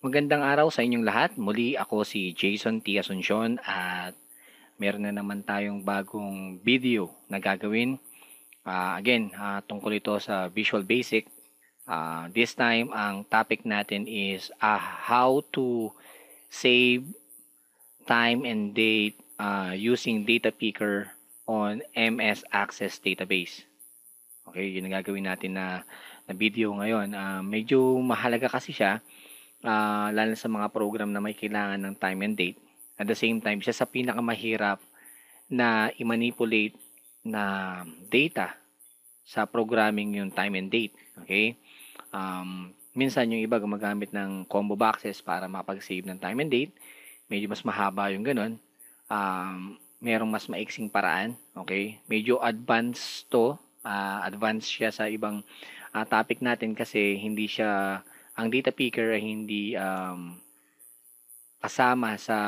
Magandang araw sa inyong lahat. Muli ako si Jason T. Asuncion at meron na naman tayong bagong video na gagawin. Tungkol ito sa Visual Basic. This time, ang topic natin is how to save time and date using data picker on MS Access Database. Okay, yun ang gagawin natin na video ngayon. Medyo mahalaga kasi siya lalo sa mga program na may kailangan ng time and date. At the same time, siya sa pinakamahirap na i-manipulate na data sa programming yung time and date. Okay? Minsan yung iba gumagamit ng combo boxes para makapag-save ng time and date. Medyo mas mahaba yung ganun. Merong mas maiksing paraan. Okay? Medyo advanced to. Advanced siya sa ibang topic natin kasi hindi siya ang data picker ay hindi kasama sa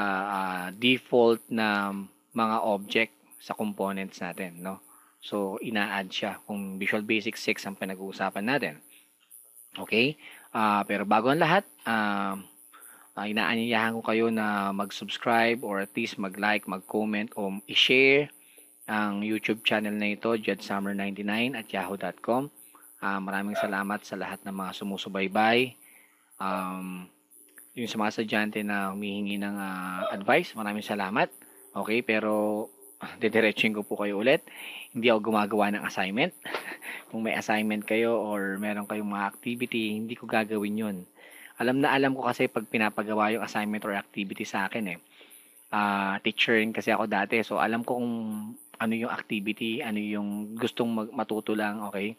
default na mga object sa components natin, no? So, ina-add siya kung Visual Basic 6 ang pinag-uusapan natin. Okay? Pero bago ang lahat, inaanyayahan ko kayo na mag-subscribe or at least mag-like, mag-comment o i-share ang YouTube channel na ito, JudSummer99 at yahoo.com. Maraming salamat sa lahat ng mga sumusubaybay. Yung sa mga estudyante na humihingi ng advice, maraming salamat. Okay, pero didiretsuhin ko po kayo ulit. Hindi ako gumagawa ng assignment. Kung may assignment kayo or meron kayong mga activity, hindi ko gagawin yun. Alam na alam ko kasi pag pinapagawa yung assignment or activity sa akin teacher rin kasi ako dati. So, alam ko kung ano yung activity, ano yung gustong matuto lang, okay?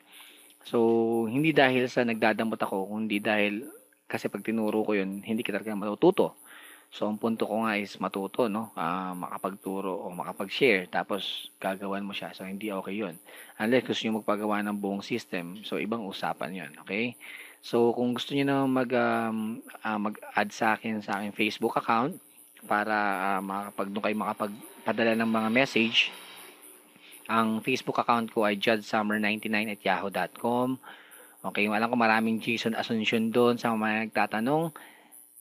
So, hindi dahil sa nagdadamot ako, kundi dahil kasi pag tinuro ko yun, hindi ka talaga matututo. So, ang punto ko nga is matuto, no? Makapagturo o makapag-share, tapos gagawan mo siya. So, hindi okay yun. Unless gusto nyo magpagawa ng buong system, so ibang usapan yun, okay? So, kung gusto nyo na mag-add sa aking Facebook account, para doon kayo makapagpadala ng mga message. Ang Facebook account ko ay judsummer99 at yahoo.com. Okay, alam ko maraming Jason Asuncion doon sa mga nagtatanong.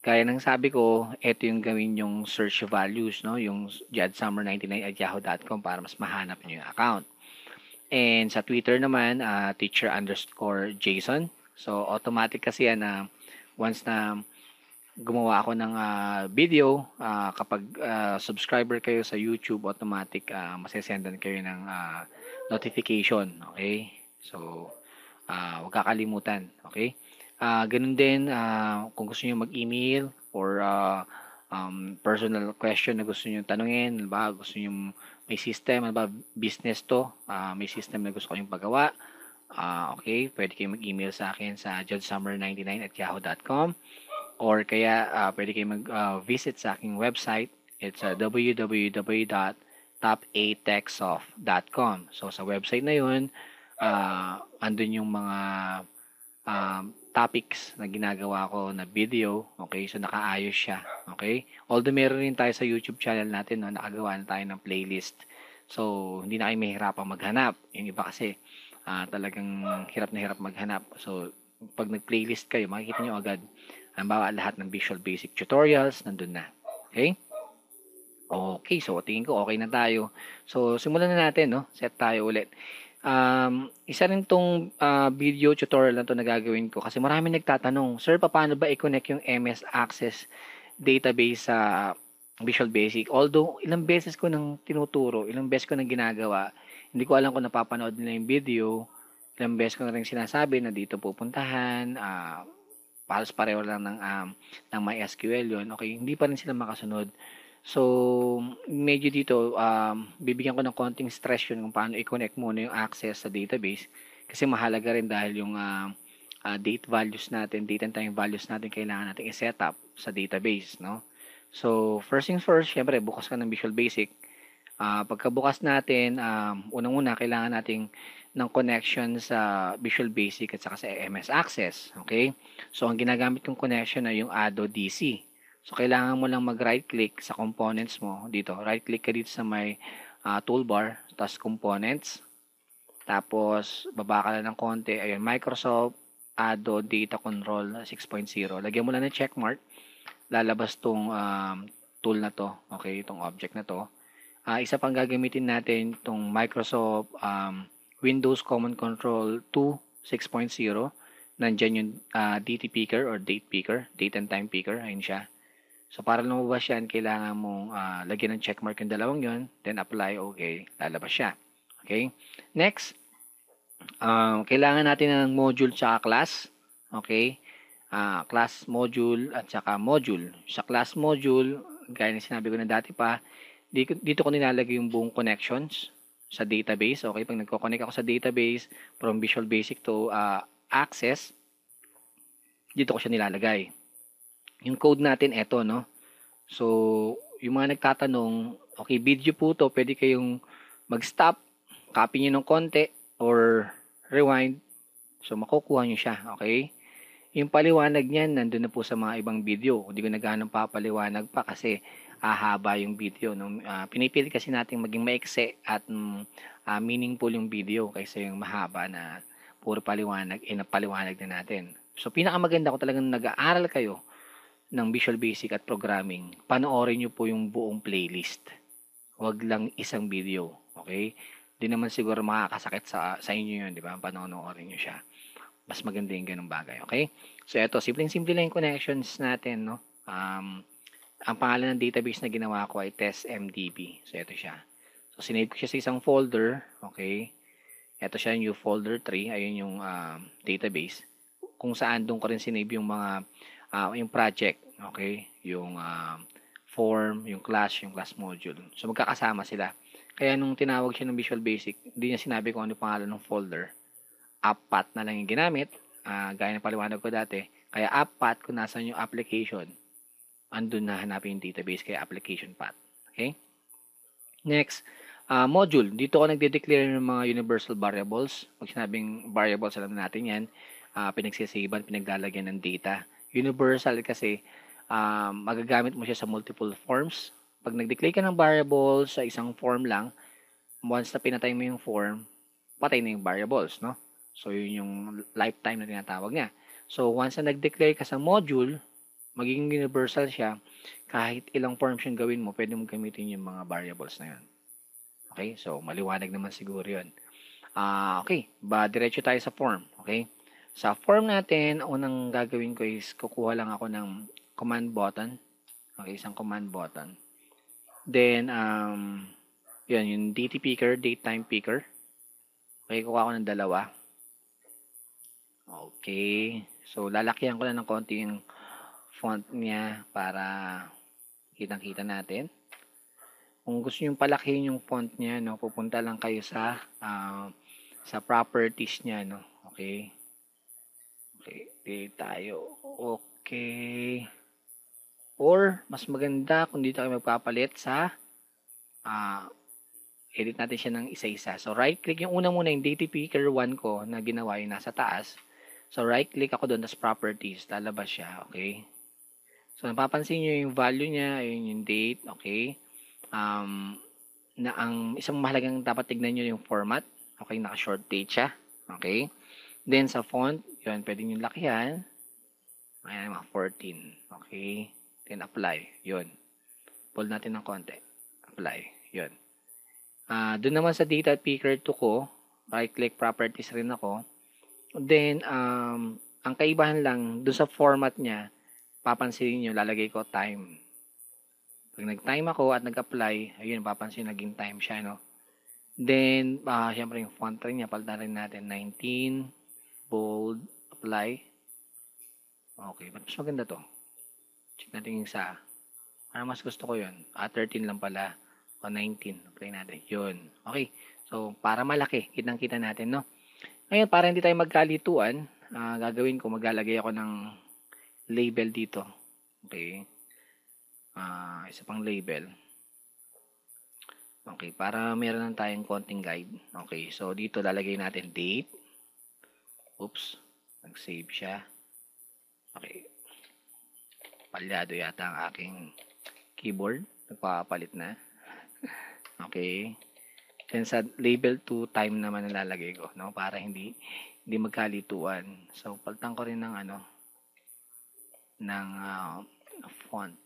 Kaya nang sabi ko, ito yung gawin yung search values, no? Yung judsummer99 at yahoo.com para mas mahanap nyo yung account. And sa Twitter naman, teacher_Jason. So, automatic kasi yan na once na gumawa ako ng video, kapag subscriber kayo sa YouTube, automatic masesendan kayo ng notification. Okay? So, huwag kakalimutan. Okay? Ganun din, kung gusto niyo mag-email or personal question na gusto niyo tanungin, ba gusto niyo may system, ba business to, may system na gusto kayong pagawa, okay, pwede kayo mag-email sa akin sa judsummer99 at yahoo.com. Or kaya pwede kayo mag-visit sa aking website. It's www.top8techsoft.com. So sa website na yun, andun yung mga topics na ginagawa ko na video. Okay, so nakaayos siya. Okay, although meron rin tayo sa YouTube channel natin, no, nakagawa na tayo ng playlist. So hindi na kayo mahihirapang maghanap. Yung iba kasi talagang hirap na hirap maghanap. So pag nag-playlist kayo, makikita nyo agad. Halimbawa, lahat ng Visual Basic tutorials, nandun na. Okay? Okay, so tingin ko okay na tayo. So, simulan na natin, no? Set tayo ulit. Isa rin tong video tutorial na to na gagawin ko kasi marami nagtatanong, Sir, paano ba i-connect yung MS Access database sa Visual Basic? Although, ilang beses ko nang tinuturo, ilang beses ko nang ginagawa, hindi ko alam kung napapanood nila yung video, ilang beses ko na rin sinasabi na dito pupuntahan, halos pareho lang ng MySQL yun. Okay, hindi pa rin sila makasunod. So, medyo dito, bibigyan ko ng konting stress yun kung paano i-connect muna yung access sa database. Kasi mahalaga rin dahil yung date values natin, date and time values natin, kailangan natin i-set up sa database, no? So, first things first, syempre, bukas ka ng Visual Basic. Pagkabukas natin, unang-una, kailangan nating ng connection sa Visual Basic at saka sa MS Access. Okay? So, ang ginagamit kong connection ay yung ADO DC. So, kailangan mo lang mag-right click sa components mo dito. Right click ka dito sa may toolbar, tapos components. Tapos, baba ka lang ng konti. Ayun, Microsoft ADO Data Control 6.0. Lagyan mo lang ng checkmark, lalabas tong tool na to, okay, itong object na to. Isa pang gagamitin natin itong Microsoft Windows Common Control 2 6.0. Nandyan yung DT picker or date picker, date and time picker, ayun siya. So, para lumabas yan, kailangan mong lagyan ng checkmark yung dalawang yon, then apply, okay, lalabas siya. Okay? Next, kailangan natin ng module tsaka class. Okay? Class module at saka module. Sa class module, gaya ng sinabi ko na dati pa, dito ko nilalagay yung buong connections sa database. Okay? Pag nagko-connect ako sa database from Visual Basic to Access, dito ko siya nilalagay. Yung code natin, eto, no? So, yung mga nagtatanong, okay, video po to, pwede kayong mag-stop, copy nyo ng konti, or rewind. So, makukuha nyo siya, okay? Yung paliwanag niyan, nandun na po sa mga ibang video. Hindi ko na ganun papaliwanag pa kasi haba yung video. No? Pinipili kasi natin maging maikse at meaningful yung video kaysa yung mahaba na puro paliwanag, napaliwanag na natin. So, pinakamaganda ko talagang nag-aaral kayo ng Visual Basic at Programming, panoorin nyo po yung buong playlist. Huwag lang isang video. Okay? Di naman siguro makakasakit sa inyo yun, di ba? Panoorin nyo siya. Mas maganda yung ganung bagay. Okay? So, eto, simpleng-simple lang yung connections natin, no? Ang pangalan ng database na ginawa ko ay TestMDB. So, eto siya. So, sinave ko siya sa isang folder. Okay? Eto siya, yung folder 3. Ayun yung database. Kung saan doon ko rin sinave yung mga yung project, okay? Yung form, yung class module. So, magkakasama sila. Kaya nung tinawag siya ng Visual Basic, hindi niya sinabi kung ano pangalan ng folder. Apppath na lang yung ginamit. Gaya ng paliwanag ko dati. Kaya apppath, kung nasan yung application, andun na hanapin yung database, kaya application path. Okay? Next, module. Dito ko nagde-declare ng mga universal variables. Pag sinabing variables, alam natin yan. Pinagsisiban, pinaglalagyan ng data. Universal kasi magagamit mo siya sa multiple forms. Pag nag-declare ka ng variables sa isang form lang, once na pinatay mo yung form, patay na yung variables, no? So, yun yung lifetime na tinatawag niya. So, once na nag-declare ka sa module, magiging universal siya. Kahit ilang forms yung gawin mo, pwede mo gamitin yung mga variables na yun. Okay? So, maliwanag naman siguro yun. Okay. Diretso tayo sa form. Okay? Sa form natin, unang gagawin ko is kukuha lang ako ng command button. Okay, isang command button. Then, yun, yung DT picker, date time picker. Okay, kukuha ko ng dalawa. Okay. So, lalakyan ko lang ng konti yung font niya para kitang-kita natin. Kung gusto nyo palakihin yung font niya, no, pupunta lang kayo sa properties niya, no. Okay. Okay, date tayo. Okay. Or, mas maganda kung dito kayo magpapalit sa edit natin siya ng isa-isa. So, right-click. Yung una muna, yung data picker 1 ko na ginawa yung nasa taas. So, right-click ako doon, tas properties. Lalabas siya, okay? So, napapansin nyo yung value niya, ayun yung date, okay? Na ang isang mahalagang dapat tignan nyo yung format. Okay, naka-short date siya. Okay? Then, sa font, yun, pwede nyo lakihan. Ayan, mga 14. Okay? Then, apply. Yun. Pull natin ng konti. Apply. Yun. Doon naman sa data picker 2 ko, right-click properties rin ako. Then, ang kaibahan lang, doon sa format niya, papansinin nyo, lalagay ko time. Pag nag-time ako at nag-apply, ayun, papansin, naging time siya, no? Then, syempre yung font rin niya, palitan rin natin, 19, bold, apply. Okay, mas maganda to. Check natin yung isa. Mas gusto ko yun. 13 lang pala. O 19. Apply natin. Yun. Okay. So, para malaki, kitang-kita natin, no? Ngayon, para hindi tayo magkalituan, gagawin ko, maglalagay ako ng label dito. Okay. Isa pang label. Okay, para meron lang tayong konting guide. Okay, so dito lalagay natin date. Oops, nag-save siya. Okay. Palyado yata ang aking keyboard. Nagpapalit na. Okay. Then sa label 2 time naman nalalagay ko, no? Para hindi hindi magkalituan. So, palitan ko rin ng ng font.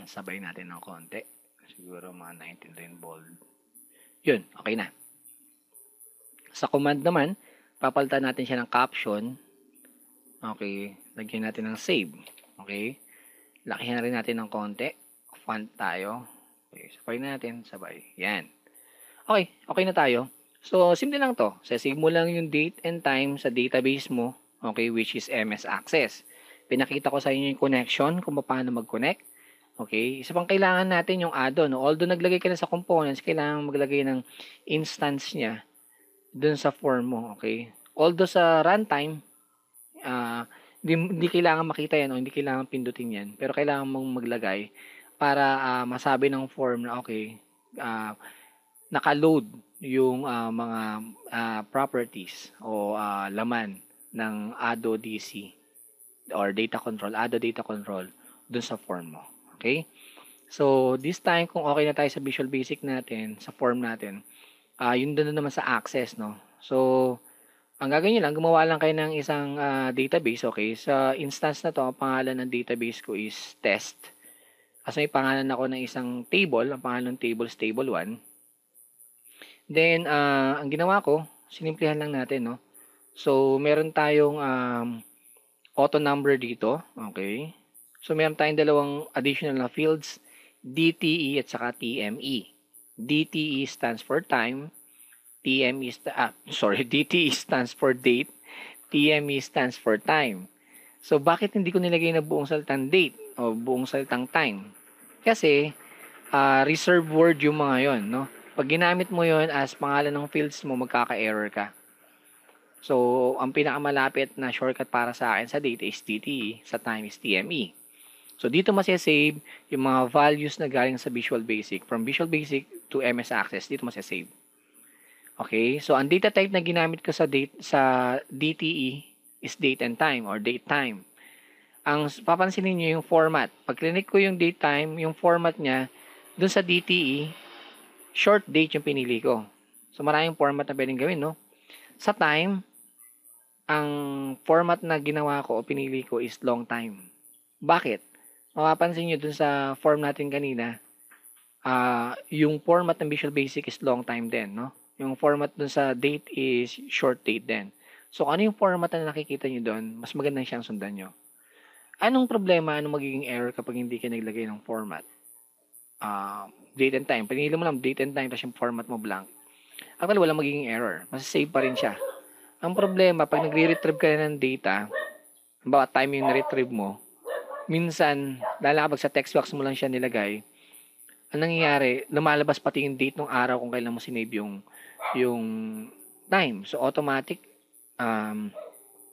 Sabay natin ng konti. Siguro mga 19 rin bold. Yun, okay na. Sa command naman, papalitan natin siya ng caption. Okay, lagyan natin ng save. Okay, lakihan rin natin ng konti. Font tayo. Okay, sabay natin, sabay. Yan. Okay, okay na tayo. So, simple lang to. Save mo lang yung date and time sa database mo, okay, which is MS Access. Pinakita ko sa inyo yung connection, kung paano mag-connect. Okay, isa pang kailangan natin yung add-on. No? Although naglagay ka na sa components, kailangan maglagay ng instance niya dun sa form mo, okay? Although sa runtime, hindi kailangan makita yan o hindi kailangan pindutin yan. Pero kailangan mong maglagay para masabi ng form na okay, naka-load yung mga properties o laman ng ADO DC or data control, ADO data control dun sa form mo. Okay? So, this time, kung okay na tayo sa Visual Basic natin, sa form natin, yun doon naman sa access, no? So, ang gagawin nyo lang, gumawa lang kayo ng isang database, okay? Sa instance na to, ang pangalan ng database ko is test. Kasi may pangalan ako ng isang table, ang pangalan ng table is table 1. Then, ang ginawa ko, sinimplihan lang natin, no? So, meron tayong auto number dito, okay? So, meron tayong dalawang additional na fields, DTE at saka TME. DTE stands for time, DTE stands for date, TME stands for time. So, bakit hindi ko nilagay na buong salitang date o buong salitang time? Kasi, reserve word yung mga yon, no? Pag ginamit mo yon as pangalan ng fields mo, magkaka-error ka. So, ang pinakamalapit na shortcut para sa akin sa date is DTE, sa time is TME. So, dito masasave yung mga values na galing sa Visual Basic. From Visual Basic to MS Access, dito masasave. Okay, so ang data type na ginamit ko sa DTE is date and time or date time. Ang papansinin niyo yung format. Pag click ko yung date time, yung format niya dun sa DTE, short date yung pinili ko. So maraming format na pwedeng gawin, no? Sa time, ang format na ginawa ko o pinili ko is long time. Bakit? Mapapansin niyo dun sa form natin kanina, yung format ng Visual Basic is long time din, no? Yung format dun sa date is short date din. So, ano yung format na nakikita nyo doon, mas maganda siyang sundan nyo. Anong problema, anong magiging error kapag hindi ka naglagay ng format? Date and time. Pinili mo lang date and time, tapos yung format mo blank. Actually, walang magiging error. Masasave pa rin siya. Ang problema, pag nagre-retrieve ka na ng data, halimbawa time yung na-retrieve mo, minsan, lalo kapag sa text box mo lang siya nilagay, ang nangyayari, lumalabas pati yung date ng araw kung kailan mo sinave yung time. So, automatic,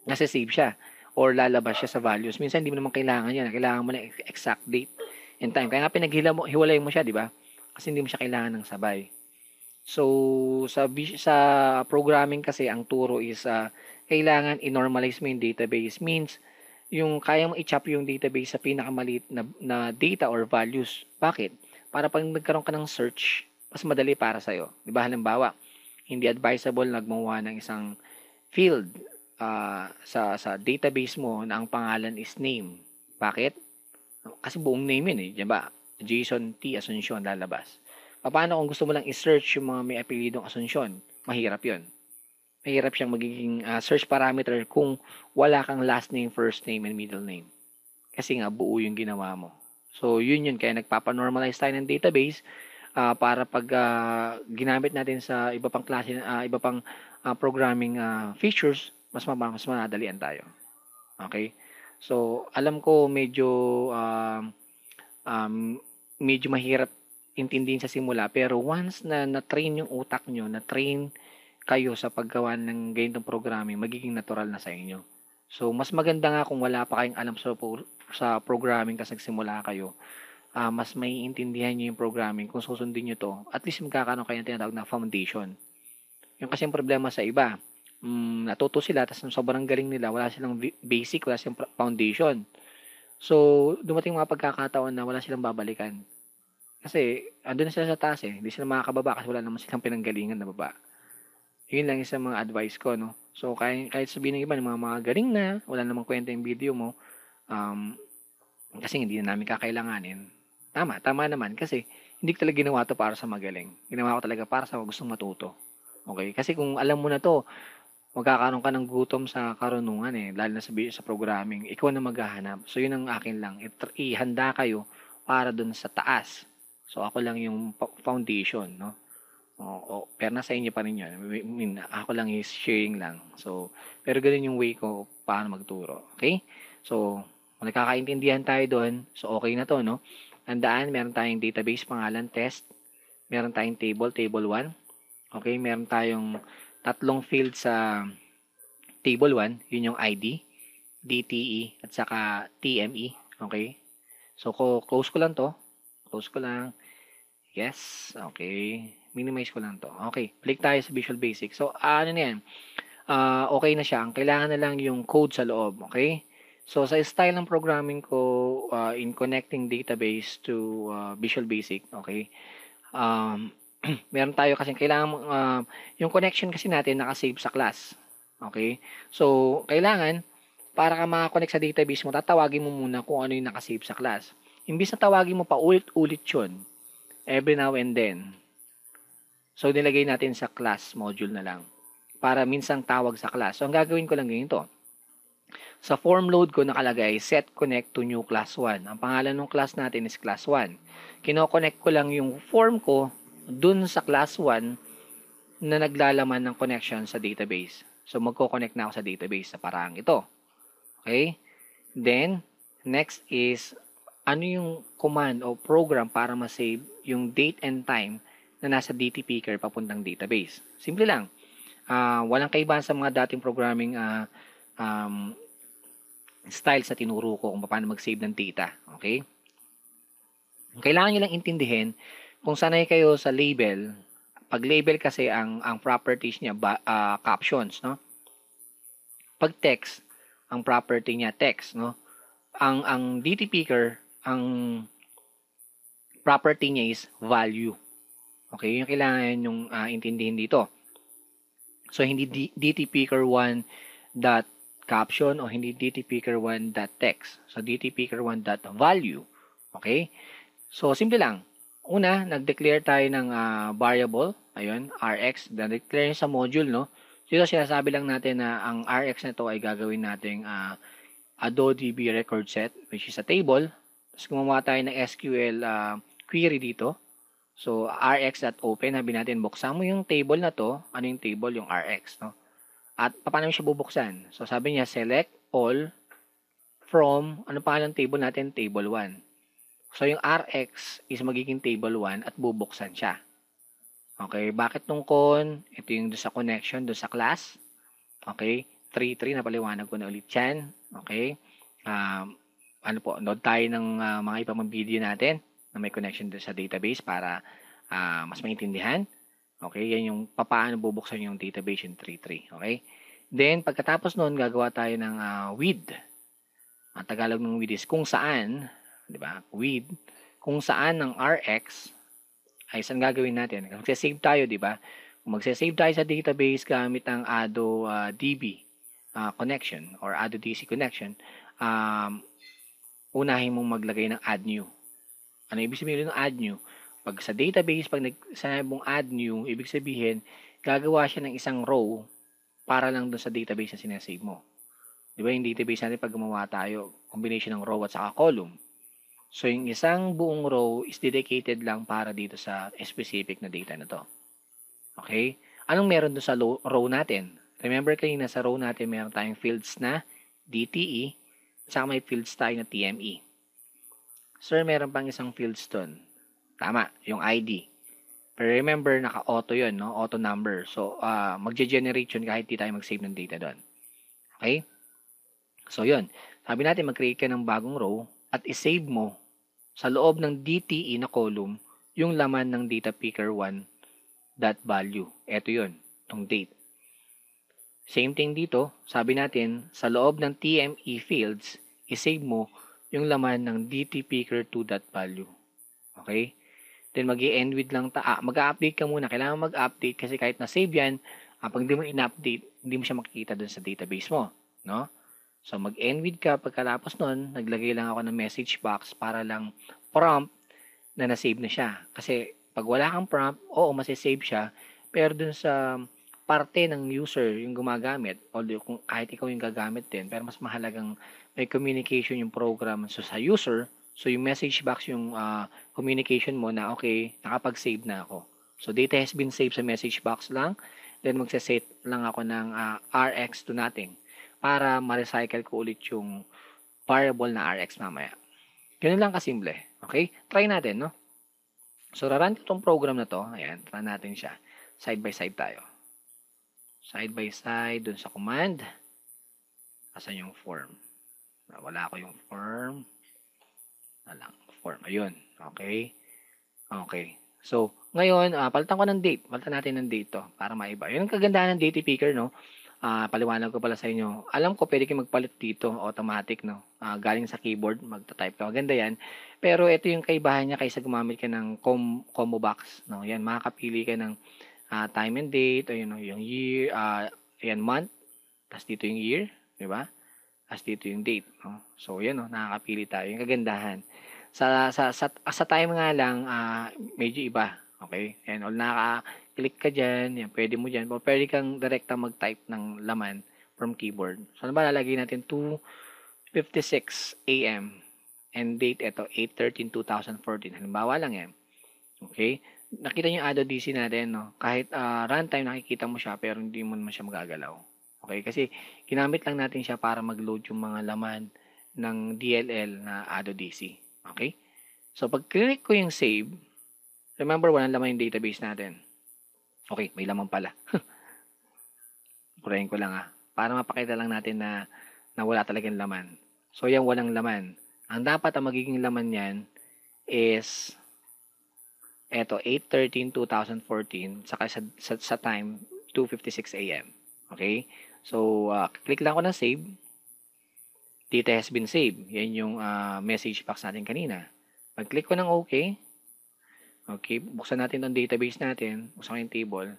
nasa-save siya or lalabas siya sa values. Minsan, hindi mo naman kailangan yan. Kailangan mo na exact date and time. Kaya nga, pinaghiwalay mo siya, di ba? Kasi hindi mo siya kailangan ng sabay. So, sa programming kasi, ang turo is, kailangan i-normalize mo yung database. Means, yung kaya mo i-chop yung database sa pinakamaliit na data or values. Bakit? Para pag nagkaroon ka ng search, mas madali para sa'yo. Di ba? Halimbawa, hindi advisable na gumawa ng isang field sa database mo na ang pangalan is name. Bakit? Kasi buong name yun eh. Di ba? Jason T. Asuncion lalabas. Paano kung gusto mo lang i-search yung mga may apelidong Asuncion? Mahirap yun. Mahirap siyang magiging search parameter kung wala kang last name, first name, and middle name. Kasi nga, buo yung ginawa mo. So, yun. Kaya nagpapanormalize tayo ng database para pag ginamit natin sa iba pang klase, iba pang programming features, mas madalian tayo. Okay? So, alam ko medyo mahirap intindihin sa simula, pero once na na-train yung utak nyo, na-train kayo sa paggawa ng ganitong programming, magiging natural na sa inyo. So, mas maganda nga kung wala pa kayong alam sa programming kasi nagsimula kayo, mas maiintindihan nyo yung programming kung susundin nyo to, at least magkakaroon kayo ng tinatawag na foundation. Yung kasi yung problema sa iba, natuto sila, tapos sobrang galing nila, wala silang basic, wala silang foundation. So, dumating mga pagkakataon na wala silang babalikan. Kasi, andun na sila sa taas eh. Hindi sila makakababa kasi wala naman silang pinanggalingan na baba. Yun lang isa mga advice ko, no? So, kahit sabihin ng iba, ng mga galing na, wala namang kwenta yung video mo, um, kasi hindi na namin kakailanganin. Tama naman kasi hindi ko talaga ginawa to para sa magaling. Ginawa ko talaga para sa gustong matuto. Okay? Kasi kung alam mo na to, magkakaroon ka ng gutom sa karunungan eh, lalo na sa programming. Ikaw na maghahanap. So, yun ang akin lang. Ihanda kayo para dun sa taas. So, ako lang yung foundation, no? Oo, pero nasa inyo pa rin yun. I mean, ako lang is sharing lang. So, pero ganun yung way ko paano magturo. Okay? So, nagkakaintindihan tayo doon. So, okay na to, no? Tandaan, meron tayong database pangalan, test. Meron tayong table 1. Okay? Meron tayong tatlong field sa table 1. Yun yung ID, DTE, at saka TME. Okay? So, close ko lang to. Close ko lang. Yes. Okay. Minimize ko lang to. Okay. Click tayo sa Visual Basic. So, ano na yan? Okay na siya. Ang kailangan na lang yung code sa loob. Okay? So, sa style ng programming ko in connecting database to Visual Basic, okay? Meron tayo kasi kailangan yung connection kasi natin nakasave sa class. Okay? So, kailangan para ka makakonect sa database mo, tatawagin mo muna kung ano yung nakasave sa class. Imbis na tawagin mo pa ulit-ulit yun, every now and then. So, nilagay natin sa class module na lang para minsang tawag sa class. So, ang gagawin ko lang ganito. Sa form load ko nakalagay, set connect to new class 1. Ang pangalan ng class natin is class 1. Kino-connect ko lang yung form ko dun sa class 1 na naglalaman ng connection sa database. So, magko-connect na ako sa database sa paraang ito. Okay? Then, next is, ano yung command o program para ma-save yung date and time na nasa DT Picker papuntang database. Simple lang. Walang kaibahan sa mga dating programming styles na tinuro ko kung paano mag-save ng data. Okay? Kailangan nyo lang intindihin kung sanay kayo sa label. Pag label kasi ang properties niya captions, no? Pag text, ang property niya text, no? Ang DT Picker, ang property niya is value. Okay, yung kailangan yung intindihin dito. So, hindi DT Picker 1 dot caption o hindi DT Picker 1 dot text. So, DT Picker 1 dot value. Okay? So, simple lang. Una, nag-declare tayo ng variable. Ayun, Rx. Na-declare sa module, no? Dito sinasabi lang natin na ang Rx na to ay gagawin nating AdoDB record set, which is a table. Tapos gumawa tayo ng SQL query dito. So, rx.open, sabi natin, buksan mo yung table na to. Ano yung table? Yung Rx, no? At paano siya bubuksan? So, sabi niya, select all from, ano pangalan ng table natin? Table 1. So, yung Rx is magiging table 1 at bubuksan siya. Okay, bakit nung con? Ito yung doon sa connection, doon sa class. Okay, 3.3, napaliwanag ko na ulit yan. Okay, ano po, node tayo ng mga ibang video natin na may connection doon sa database para mas maintindihan. Okay, yan yung paano bubuksan yung database in 3.3. Okay, then pagkatapos noon, gagawa tayo ng with. Ang Tagalog ng with is kung saan, di ba? With, kung saan ng Rx ay saan gagawin natin. Magse-save tayo, di ba? Kung magse-save tayo sa database gamit ang AdoDB connection or AdoDC connection, unahin mong maglagay ng add new. Ano ibig sabihin ng add new? Pag sa database, pag sinabi mong add new, ibig sabihin, gagawa siya ng isang row para lang doon sa database na sinasave mo. Di ba yung database natin pag gumawa tayo, combination ng row at saka column. So, yung isang buong row is dedicated lang para dito sa specific na data na to. Okay? Anong meron doon sa row natin? Remember kanina sa row natin meron tayong fields na DTE at saka may fields tayo na TME. Sir, meron pang isang fields doon. Tama, yung ID. Pero remember, naka-auto yun, no? Auto number. So, magge-generate yun kahit di tayo mag-save ng data doon. Okay? So, yun. Sabi natin, mag-create ka ng bagong row at isave mo sa loob ng DTE na column yung laman ng data picker 1 dot value. Ito yun, itong date. Same thing dito, sabi natin, sa loob ng TME fields, isave mo yung laman ng DT picker 2 dot value. Okay? Then mag-i-end with lang mag-update ka muna. Kailangan mag-update kasi kahit na-save yan, Pag hindi mo in-update, hindi mo siya makikita dun sa database mo, no? So, mag-envid ka. Pagkatapos nun, naglagay lang ako ng message box para lang prompt na na-save na siya. Kasi, pag wala kang prompt, oo, masisave siya. Pero dun sa parte ng user yung gumagamit, although kung kahit ikaw yung gagamit din, pero mas mahalagang may communication yung program so sa user, so yung message box yung communication mo na okay, nakapag-save na ako. So data has been saved sa message box lang, then magse-set lang ako ng RX to nothing para ma-recycle ko ulit yung variable na RX mamaya. Ganun lang kasimple. Okay? Try natin, no? So, rarun ko itong program na to. Ayan, try natin siya. Side by side tayo. Side by side, dun sa command. Asan yung form? Wala ko yung form. Form. Ayun. Okay. Okay. So, ngayon, palitan ko ng date. Palitan natin ng date to para maiba. Yun ang kagandahan ng date picker, no? Paliwanag ko pala sa inyo. Alam ko, pwede kayo magpalit dito, automatic, no? Galing sa keyboard, magta-type ka. Maganda yan. Pero ito yung kaibahan niya kaysa gumamit ka ng combo box, no? Yan, makakapili ka ng time and date, ayun, no? Yung year, ayan, month, tapos dito yung year, di ba? Tapos dito yung date, no? So, yan, no? Nakakapili tayo. Yung kagandahan. Sa time nga lang, medyo iba. Okay? And all click ka dyan, yan, pwede mo dyan, o pwede kang direkta mag-type ng laman from keyboard. So, ano ba, lalagay natin 2:56 AM and date ito, 8/13/2014. Halimbawa lang yan. Okay? Nakita niyo yung AutoDC natin, no? Kahit runtime, nakikita mo siya, pero hindi mo naman siya magagalaw. Okay? Kasi, ginamit lang natin siya para mag-load yung mga laman ng DLL na AutoDC. Okay? So, pag click ko yung save, remember, walang laman yung database natin. Okay, may laman pala. Purahin ko lang para mapakita lang natin na wala talagang laman. So, yan walang laman. Ang dapat ang magiging laman niyan is eto, 8/13/2014 saka sa time 2:56 AM. Okay? So, click lang ako ng save. Data has been saved. Yan yung message box natin kanina. Pag-click ko ng OK, okay, buksan natin ang database natin. Buksan ko yung table.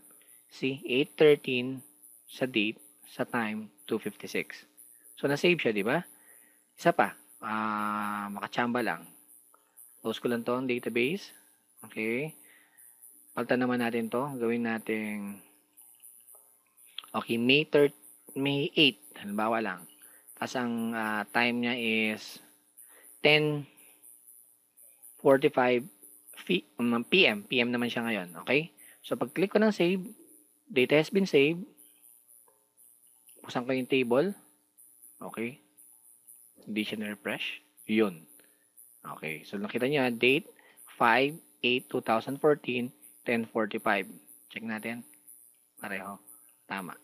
See, 8/13 sa date, sa time, 2:56. So, na-save siya, di ba? Isa pa, makachamba lang. Close ko lang to ang database. Okay. Palitan naman natin to. Gawin natin, okay, May 8, halimbawa lang. Tapos ang time niya is 10:45 PM. PM naman siya ngayon. Okay? So, pag-click ko ng save, data has been saved. Buksan ko yung table. Okay? Hindi siya na-refresh. Yun. Okay. So, nakita niyo, date 5/8/2014, 10:45. Check natin. Pareho. Tama.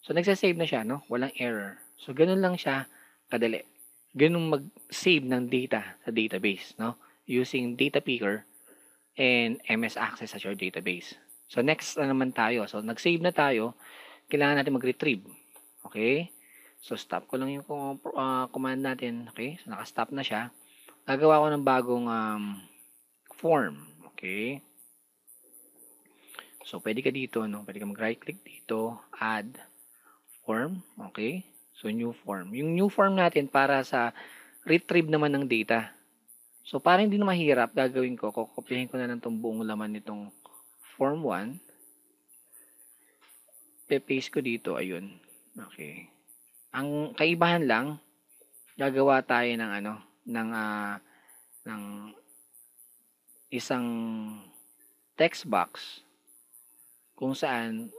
So, nagsasave na siya, no? Walang error. So, ganun lang siya kadali. Ganun mag-save ng data sa database, no? Using data picker and MS Access as your database. So, next na naman tayo. So, nag-save na tayo. Kailangan natin mag-retrieve. Okay? So, stop ko lang yung command natin. Okay? So, naka-stop na siya. Gagawa ko ng bagong form. Okay? So, pwede ka dito, no? Pwede ka mag-right-click dito, add form. Okay? So, new form. Yung new form natin para sa retrieve naman ng data. So, para hindi na mahirap, gagawin ko, kokopyahin ko na lang itong buong laman nitong form 1. Pe-paste ko dito, ayun. Okay. Ang kaibahan lang, gagawa tayo ng ng isang text box kung saan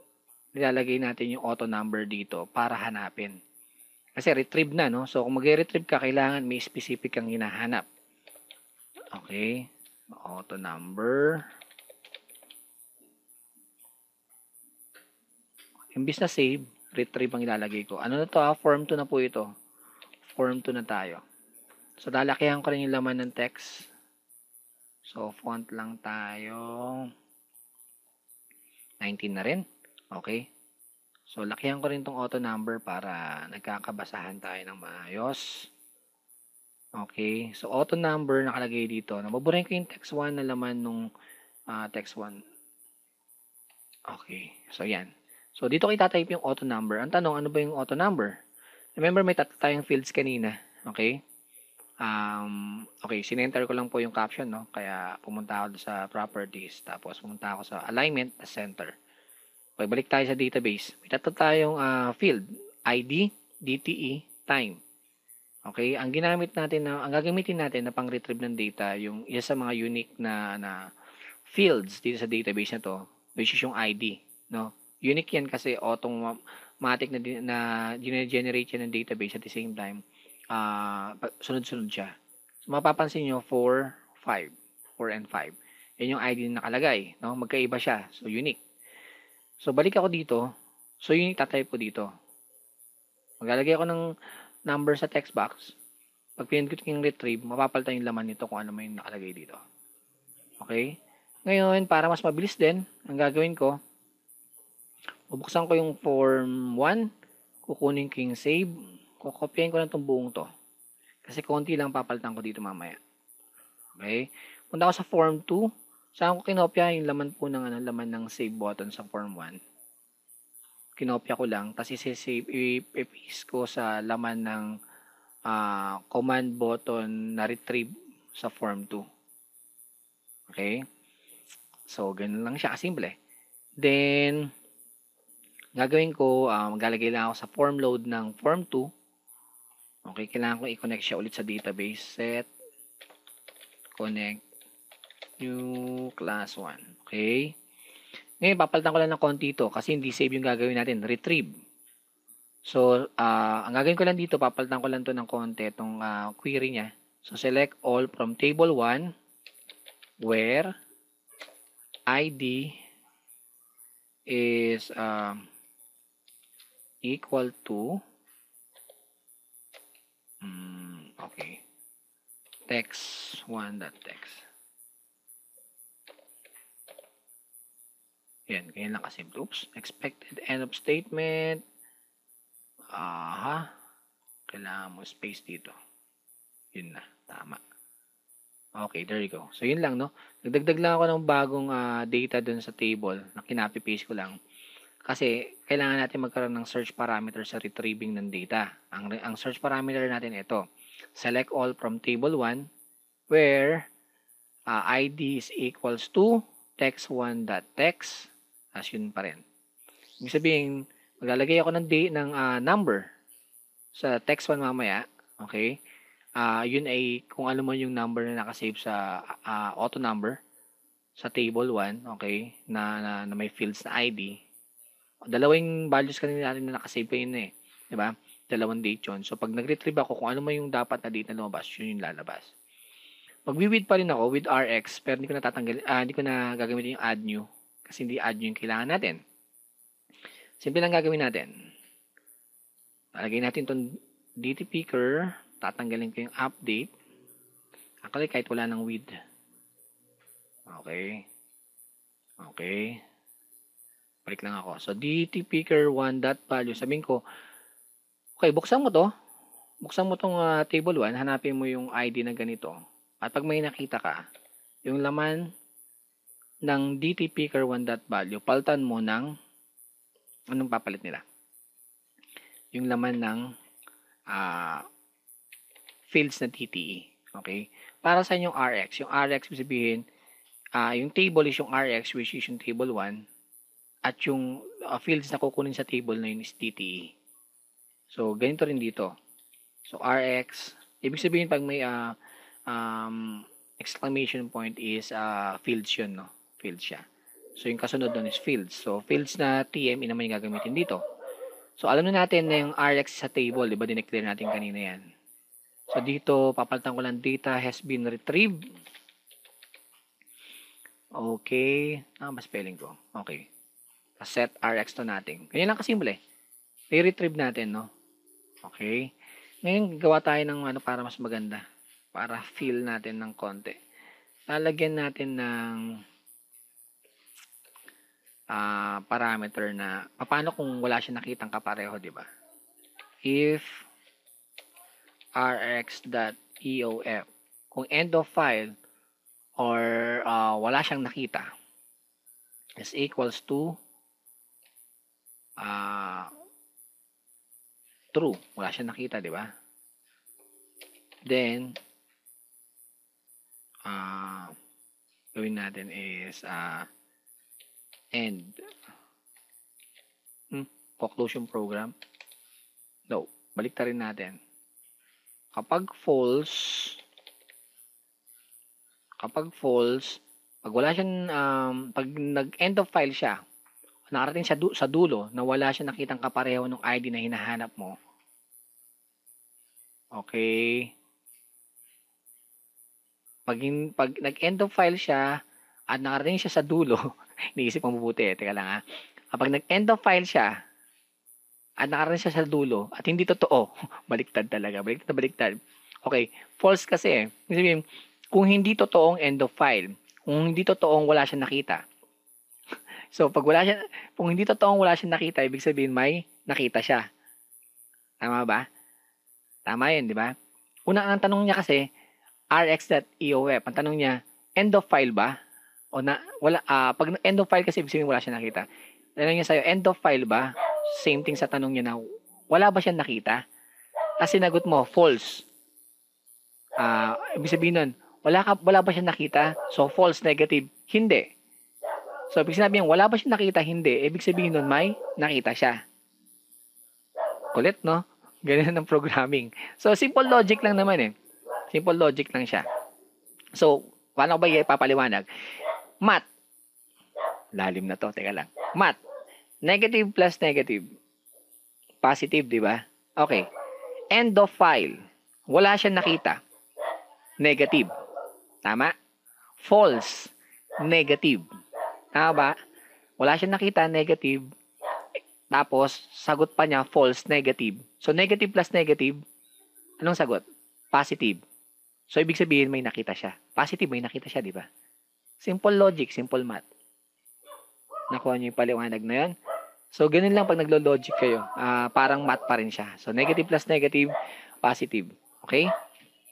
nilalagay natin yung auto number dito para hanapin. Kasi retrieve na, no? So, kung mag-retrieve ka, kailangan may specific kang hinahanap. Okay. Auto number. Imbis na save, retrieve ang ilalagay ko. Ano na to? Form 2 na po ito. Form 2 na tayo. So, lalakihan ko rin yung laman ng text. So, font lang tayo. 19 na rin. Okay. So, lakihan ko rin tong auto number para nagkakabasahan tayo ng maayos. Okay. So, auto number nakalagay dito. Nababurin ko yung text 1 na laman nung text 1. Okay. So, yan. So, dito ko itatype yung auto number. Ang tanong, ano ba yung auto number? Remember, may tatlo tayong fields kanina. Okay? Okay, sinenter ko lang po yung caption, no? Kaya pumunta ako sa properties, tapos pumunta ako sa alignment, center. Pagbalik tayo sa database, may tatlo tayong field, ID, DTE, time. Okay, ang gagamitin natin na pang-retrieve ng data, yung isa sa mga unique na fields dito sa database na to, which is yung ID, no? Unique yan kasi automatic na generate yan ng database at the same time, sunod-sunod siya. So, mapapansin nyo, 4, 5, 4 and 5. Yan yung ID na nakalagay, no? Magkaiba siya, so unique. So, balik ako dito. So, unique tatype ko dito. Maglalagay ako ng number sa text box. Pag pinindot ko yung retrieve, mapapalitan yung laman nito kung ano may nakalagay dito. Okay? Ngayon, para mas mabilis din, ang gagawin ko, bubuksan ko yung form 1, kukunin ko yung save, kukopyahin ko lang itong buong to. Kasi konti lang papalitan ko dito mamaya. Okay? Punta ako sa form 2, saan ko kinopya yung laman po ng laman ng save button sa form 1. Kinopya ko lang, tapos i-paste ko sa laman ng command button na retrieve sa form 2. Okay? So, ganun lang siya, simple. Then, gagawin ko, maglalagay lang ako sa form load ng form 2. Okay, kailangan ko i-connect siya ulit sa database. Set, connect, new class 1. Okay? Ngayon, papalitan ko lang ng konti ito kasi hindi save yung gagawin natin. Retrieve. So, ang gagawin ko lang dito, papalitan ko lang to ng konti itong query niya. So, select all from table 1 where ID is equal to okay, text 1.text. Yan, ganyan lang kasi. Oops, expected end of statement. Kailangan mo space dito. Yun na, tama. Okay, there you go. So, yun lang, no? Nagdagdag lang ako ng bagong data dun sa table na kinapi-paste ko lang. Kasi, kailangan natin magkaroon ng search parameter sa retrieving ng data. Ang search parameter natin ito. Select all from table 1 where ID is equals to text1.text. As yun pa rin. Ibig sabihin, maglalagay ako ng number sa text 1 mamaya. Okay? Yun ay kung ano man yung number na nakasave sa auto number sa table 1, okay, na may fields na ID. Dalawang values kanina natin na nakasave pa yun eh. Diba? Dalawang date yun. So, pag nag-retrieve ako, kung ano man yung dapat na date na lumabas, yun yung lalabas. Mag-with pa rin ako with RX, pero hindi ko na gagamitin yung add new. Kasi hindi add new yung kailangan natin. Simple lang gagawin natin. Lalagay natin itong DT picker. Tatanggalin ko yung update. Actually, kahit wala ng with. Okay. Okay. Balik lang ako. So, DT picker 1.value. Sabihin ko, okay, buksan mo to. Buksan mo tong table 1. Hanapin mo yung ID na ganito. At pag may nakita ka, yung laman ng DT picker 1.value, palitan mo ng anong papalit nila? Yung laman ng fields na DTE. Okay? Para sa yung RX. Yung RX, sabihin, yung table is yung RX, which is yung table 1. At yung fields na kukunin sa table na yun is DTE. So, ganito rin dito. So, RX, ibig sabihin pag may exclamation point is fields yun, no? Fields siya. So, yung kasunod nun is fields. So, fields na TM, naman yung gagamitin dito. So, alam na natin na yung RX sa table, di ba? Dineclare natin kanina yan. So, dito, papalitan ko lang data has been retrieved. Okay. Ba spelling ko? Okay. Set RX to natin. Ganyan lang kasimple. I-retrieve natin, no? Okay. Ngayon, gawa tayo ng para mas maganda. Para fill natin ng konti. Lalagyan natin ng parameter na paano kung wala siya nakitang kapareho, di ba? If rx.eof, kung end of file or wala siyang nakita, is equals to true. Wala siyang nakita, di ba? Then, gawin natin is end. Conclusion program. No. Baliktarin natin. Kapag false, pag wala siyang, pag nag-end of file siya, nakarating siya sa dulo na wala siyang nakitang kapareho ng ID na hinahanap mo. Okay. Pag nag-end of file siya at nakarating siya sa dulo, iniisip mo mabuti, teka lang ha. Kapag nag-end of file siya at nakarating siya sa dulo at hindi totoo, baliktad talaga, baliktad. Okay, false kasi. Ibig sabihin, kung hindi totoong end of file, kung hindi totoong wala siyang nakita. So, kung hindi totoong wala siyang nakita, ibig sabihin may nakita siya. Tama ba? Tama yun, di ba? Ang tanong niya kasi, rx.eof, ang tanong niya, end of file ba? O pag end of file kasi, ibig sabihin wala siyang nakita. Tanong niya sa'yo, end of file ba? Same thing sa tanong niya na, wala ba siyang nakita? Kasi sinagot mo, false. Ibig sabihin nun, wala ba siyang nakita? So, false, negative. Hindi. So, ibig sabihin, wala ba siyang nakita? Hindi. Ibig sabihin nun, may nakita siya. Kulit, no? Ganyan ang programming. So, simple logic lang naman eh. Simple logic lang siya. So, paano ko ba ipapaliwanag? Math. Lalim na to. Teka lang. Math. Negative plus negative. Positive, di ba? Okay. End of file. Wala siyang nakita. Negative. Tama? False. Negative. Tama ba? Wala siyang nakita. Negative. Tapos, sagot pa niya, false, negative. So, negative plus negative, anong sagot? Positive. So, ibig sabihin, may nakita siya. Positive, may nakita siya, di ba? Simple logic, simple math. Nakuha niyo yung paliwanag na yan? So, ganun lang pag naglo-logic kayo. Parang math pa rin siya. So, negative plus negative, positive. Okay?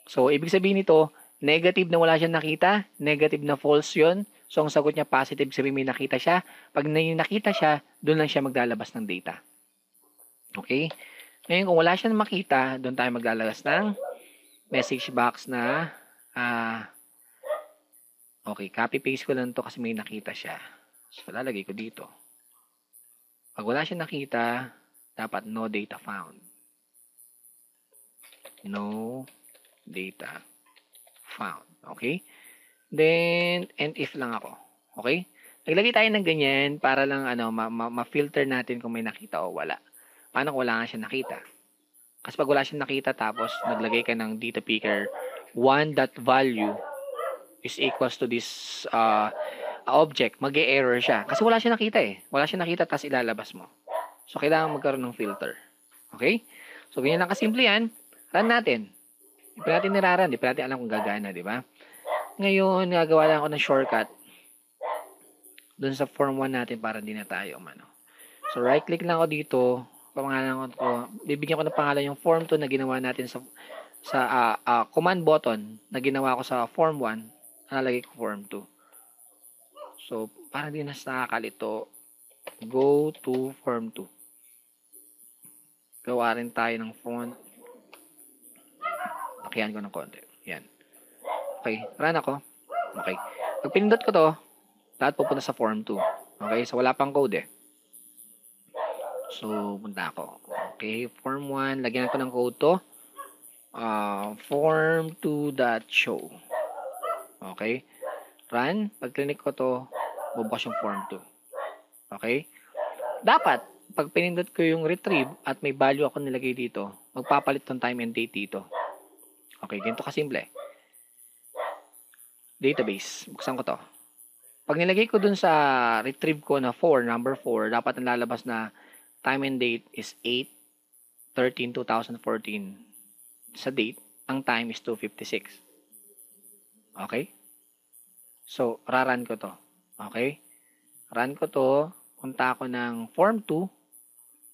So, ibig sabihin nito, negative na wala siyang nakita, negative na false yun. So, ang sagot niya positive, sabihin may nakita siya. Pag nakita siya, doon lang siya maglalabas ng data. Okay? Ngayon, kung wala siyang makita, doon tayo maglalabas ng message box na okay, copy-paste ko lang to kasi may nakita siya. So, lalagay ko dito. Pag wala siyang nakita, dapat no data found. No data found. Okay? Then, and if lang ako. Okay? Naglagay tayo ng ganyan para lang ma-filter natin kung may nakita o wala. Paano kung wala nga siya nakita? Kasi pag wala siyang nakita tapos naglagay ka ng data picker 1.value is equals to this object, mag-e-error siya. Kasi wala siyang nakita eh. Wala siyang nakita tapos ilalabas mo. So, kailangan magkaroon ng filter. Okay? So, ganyan lang kasimple yan. Run natin. Di pa natin niraran. Di pa natin alam kung gagana, di ba? Ngayon, gagawa lang ako ng shortcut dun sa form 1 natin para hindi na tayo So, right-click lang ako dito. Pamangalan ko, bibigyan ko ng pangalan yung form 2 na ginawa natin sa command button na ginawa ko sa form 1. Nalagay ko form 2. So, para hindi na nakakalito, go to form 2. Gawa rin tayo ng font. Lakihan ko ng konti. Yan. Okay, run ako. Okay. Pag pinindot ko to, lahat pupunta sa form 2. Okay, so wala pang code eh. So, punta ako. Okay, form 1, lagyan ko ng code to. Form2.show. Okay. Run. Pag clinic ko to, bubukas yung form 2. Okay. Dapat, pag pinindot ko yung retrieve at may value ako nilagay dito, magpapalit ng time and date dito. Okay, ganito kasimple. Database. Buksan ko to. Pag nilagay ko dun sa retrieve ko na number 4, dapat ang lalabas na time and date is 8/13/2014. Sa date, ang time is 2:56. Okay? So, raran ko to. Okay? Run ko to. Punta ako ng form 2.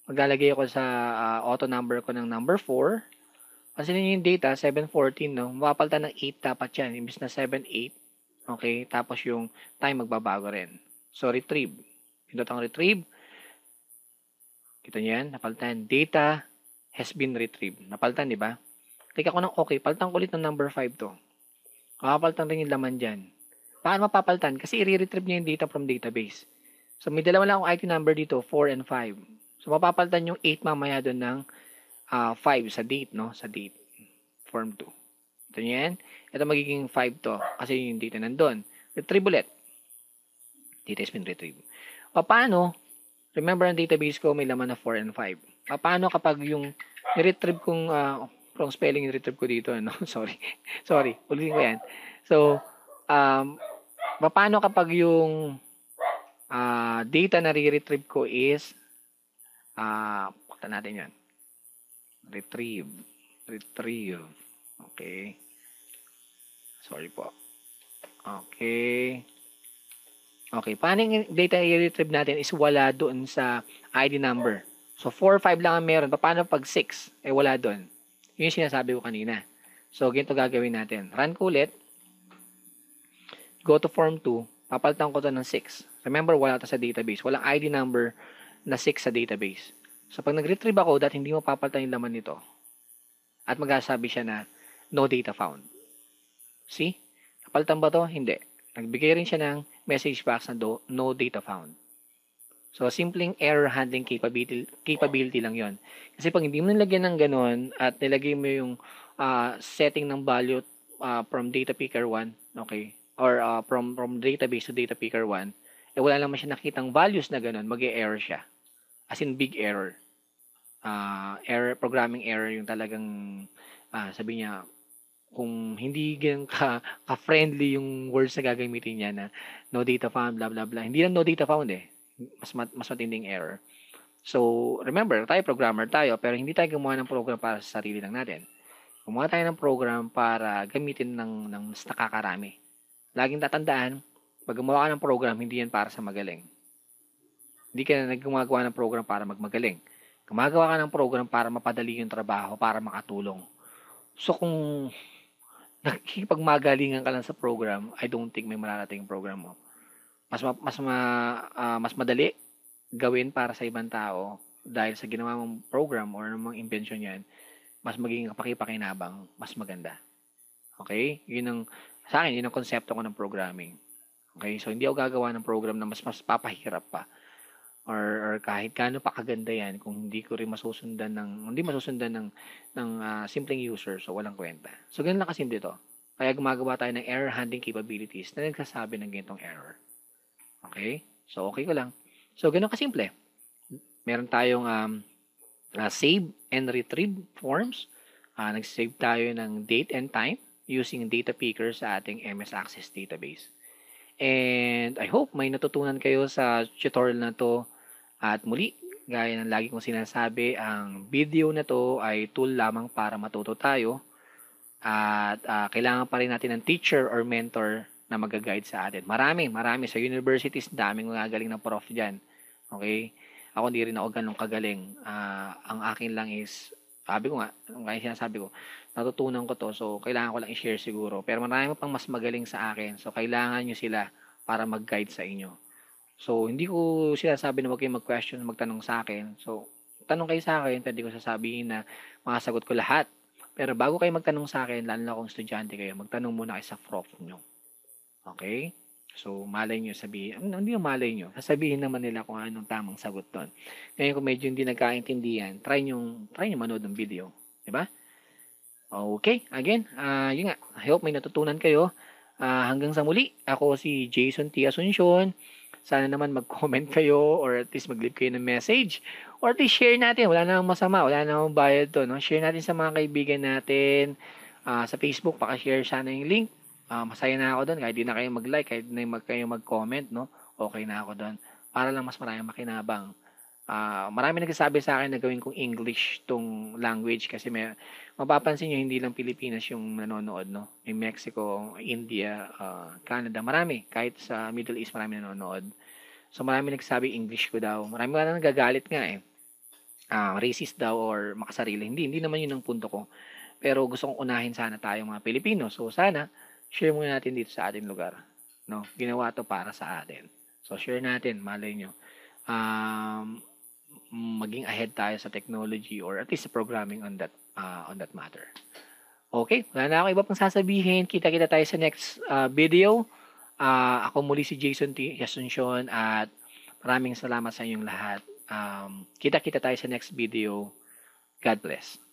Maglalagay ako sa auto number ko ng number 4. Pansinin yung data, 7:14, no? Mapapalitan ng 8 dapat yan. Imbis na 7:8. Okay? Tapos yung time magbabago rin. So, retrieve. Pindot ang retrieve. Kita niyo yan? Napalitan. Data has been retrieved. Napalitan, di ba? Click ako ng okay. Palitan ko ulit ng number 5 to. Makapalitan rin yung laman dyan. Paano mapapalitan? Kasi i-retrieve niya yung data from database. So, may dalawa lang akong IT number dito, 4 and 5. So, mapapalitan yung 8 mamaya doon ng 5 sa date, no? Sa date. Form 2. Ito niyo yan. Ito magiging 5 to. Kasi yung data nandun. Retrieve ulit. Data has been retrieved. Paano? Remember, ang database ko may laman na 4 and 5. Paano kapag yung ni-retrieve kong wrong spelling yung retrieve ko dito, no? Sorry. Sorry. Ulitin ko yan. So, paano kapag yung data na re-retrieve ko is pakita natin yan. Retrieve. Okay. Sorry po. Okay. Paano yung data i-retrieve natin is wala doon sa ID number. So, 4, 5 lang ang meron. Paano pag 6? Wala doon. Yun yung sinasabi ko kanina. So, ganito gagawin natin. Run ko ulit. Go to form 2. Papalitan ko to ng 6. Remember, wala to sa database. Walang ID number na 6 sa database. So, pag nag-retrieve ako, dahil hindi mo papalitan yung laman nito. At magsasabi siya na no data found. See? Napalitan ba to? Hindi. Nagbigay rin siya ng message box na no data found. So, simpleng error handling capability lang yon. Kasi pag hindi mo nilagyan ng ganun at nilagay mo yung setting ng value from data picker 1, okay, or from database to data picker 1, wala naman siya nakitang values na ganun, mag-e-error siya. As in big error. Programming error yung talagang sabi niya, kung hindi ganun ka-friendly yung words na gagamitin niya na no data found, blah, blah, blah. Hindi lang no data found eh. Mas matinding error. So, remember, tayo programmer tayo, pero hindi tayo gumawa ng program para sa sarili lang natin. Gumawa tayo ng program para gamitin ng mas nakakarami. Laging tatandaan, pag gumawa ka ng program, hindi yan para sa magaling. Hindi ka na gumagawa ng program para magmagaling. Gumagawa ka ng program para mapadali yung trabaho, para makatulong. So, kung nakikipagmagalingan ka lang sa program, I don't think may mararating program mo. Mas madali gawin para sa ibang tao dahil sa ginawa mong program or namang invention yan, mas magiging kapaki-pakinabang, mas maganda. Okay? Sa akin, yun ang konsepto ko ng programming. Okay? So, hindi ako gagawa ng program na mas papahirap pa. Or kahit gaano pa kaganda yan, kung hindi masusundan ng simpleng user, so walang kwenta. So, ganun lang kasimple ito. Kaya gumagawa tayo ng error handling capabilities na nagsasabi ng ganitong error. Okay? So, okay ko lang. So, ganun kasimple. Meron tayong save and retrieve forms. Nag-save tayo ng date and time using data picker sa ating MS Access database. And I hope may natutunan kayo sa tutorial na to. At muli, gaya ng lagi kong sinasabi, ang video na to ay tool lamang para matuto tayo. At kailangan pa rin natin ng teacher or mentor na mag-guide sa atin. Marami sa universities, daming magagaling na prof dyan. Okay? Ako hindi rin ako ganun kagaling. Ang akin lang is, sabi ko nga, kaya sinasabi ko, natutunan ko to, so kailangan ko lang i-share siguro. Pero marami pang mas magaling sa akin, so kailangan nyo sila para mag-guide sa inyo. So, hindi ko sinasabi na huwag kayong mag-question, magtanong sa akin. So, tanong kayo sa akin, pwede ko sasabihin na makasagot ko lahat. Pero bago kayo magtanong sa akin, lalo na kung estudyante kayo, magtanong muna kayo sa prof nyo. Okay? So, malay nyo sabihin, hindi yung malay nyo, sasabihin naman nila kung anong tamang sagot doon. Ngayon, kung medyo hindi nagkaintindihan, try nyo manood ng video. Diba? Okay, again, yun nga, I hope may natutunan kayo. Hanggang sa muli, ako si Jason T. Asuncion. Sana naman mag-comment kayo or at least mag-leave kayo ng message. Or at least share natin. Wala namang masama. Wala namang bayad to. No? Share natin sa mga kaibigan natin. Sa Facebook, pakashare sana yung link. Masaya na ako doon. Kahit di na kayo mag-like, kahit di na kayo mag-comment, no? Okay na ako doon. Para lang mas maraming makinabang. Marami nagsasabi sa akin na gawin kong English tong language kasi mapapansin nyo hindi lang Pilipinas yung nanonood, no? May Mexico, India, Canada, marami. Kahit sa Middle East marami nanonood. So marami nagsasabi English ko daw. Marami na nagagalit nga eh. Racist daw or makasarili. Hindi naman yun ang punto ko. Pero gusto kong unahin sana tayo mga Pilipino. So sana share muna natin dito sa ating lugar, no? Ginawa to para sa atin. So share natin, malay nyo. maging ahead tayo sa technology or at least sa programming on that matter. Okay, wala na ako iba pang sasabihin. Kita-kita tayo sa next video. Ako muli si Jason T. Asuncion at maraming salamat sa inyong lahat. Kita-kita tayo sa next video. God bless.